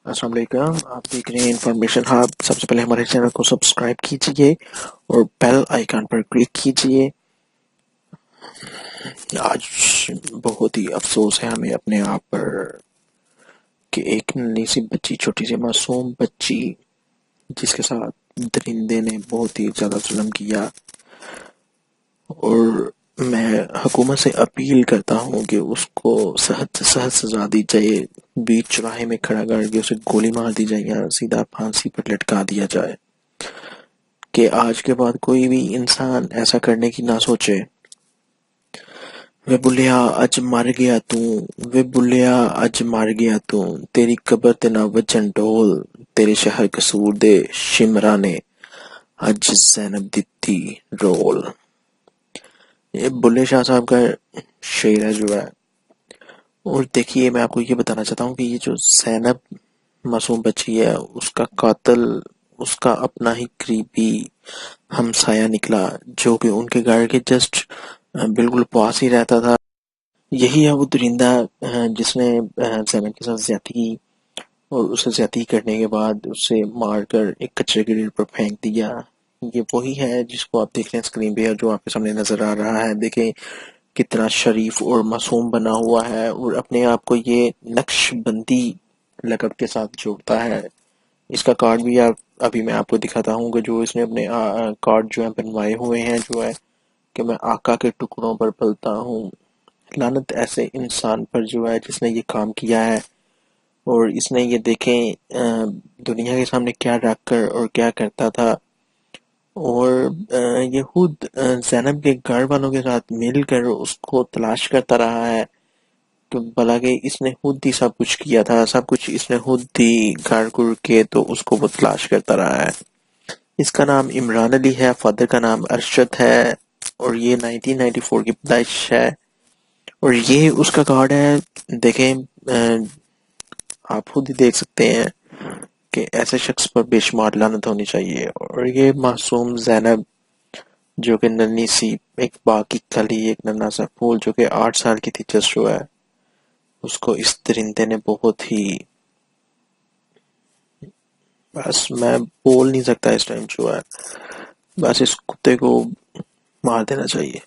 السلام علیکم، آپ دیکھ رہے ہیں انفارمیشن ہب۔ سب سے پہلے ہمارے چینل کو سبسکرائب کیجئے اور بیل آئیکن پر کلک کیجئے۔ آج بہت ہی افسوس ہے ہمیں اپنے آپ پر کہ ایک ننھی سی بچی، چھوٹی سی معصوم بچی جس کے ساتھ درندے نے بہت ہی زیادہ ظلم کیا، اور میں حکومت سے اپیل کرتا ہوں کہ اس کو سخت سے سخت سزا دی جائے، بیچ چوراہے میں کھڑا کر کے اسے گولی مار دی جائے یا سیدھا پھانسی پر لٹکا دیا جائے، کہ آج کے بعد کوئی بھی انسان ایسا کرنے کی نہ سوچے۔ وے بلیا اج مر گیا تو، وے بلیا اج مر گیا تو، تیری قبر تے نہ وجن ڈول، تیرے شہر قصور دے شمرا نے اج زینب دتی رول۔ یہ بلے شاہ صاحب کا شعر ہے جو ہے۔ اور دیکھیے، میں آپ کو یہ بتانا چاہتا ہوں کہ یہ جو زینب معصوم بچی ہے، اس کا قاتل اس کا اپنا ہی قریبی ہمسایہ نکلا، جو کہ ان کے گھر کے جسٹ بالکل پاس ہی رہتا تھا۔ یہی ہے وہ درندہ جس نے زینب کے ساتھ زیادتی کی، اور اسے زیادتی کرنے کے بعد اسے مار کر ایک کچرے کے ڈھیر پر پھینک دیا۔ یہ وہی ہے جس کو آپ دیکھ رہے ہیں اسکرین پہ، جو آپ کے سامنے نظر آ رہا ہے۔ دیکھیں کتنا شریف اور معصوم بنا ہوا ہے، اور اپنے آپ کو یہ نقش بندی لقب کے ساتھ جوڑتا ہے۔ اس کا کارڈ بھی ابھی میں آپ کو دکھاتا ہوں کہ جو اس نے اپنے کارڈ جو ہیں بنوائے ہوئے ہیں، جو ہے کہ میں آقا کے ٹکڑوں پر پلتا ہوں۔ لعنت ایسے انسان پر جو ہے جس نے یہ کام کیا ہے، اور اس نے یہ دیکھیں دنیا کے سامنے کیا رکھ کر اور کیا کرتا تھا، اور یہ خود زینب کے گھر والوں کے ساتھ مل کر اس کو تلاش کرتا رہا ہے، تو بلا کہ اس نے خود ہی سب کچھ کیا تھا، سب کچھ اس نے خود ہی گھر گھر کے تو اس کو وہ تلاش کرتا رہا ہے۔ اس کا نام عمران علی ہے، فادر کا نام ارشد ہے، اور یہ 1994 کی پیدائش ہے، اور یہ اس کا کارڈ ہے۔ دیکھیں آپ خود ہی دیکھ سکتے ہیں کہ ایسے شخص پر بے شمار لعنت ہونی چاہیے۔ اور یہ معصوم زینب جو کہ ننھی سی ایک باغ کی کلی، ایک ننھا سا پھول جو کہ 8 سال کی تھی جس جو ہے، اس کو اس درندے نے بہت ہی، بس میں بول نہیں سکتا اس ٹائم جو ہے، بس اس کتے کو مار دینا چاہیے۔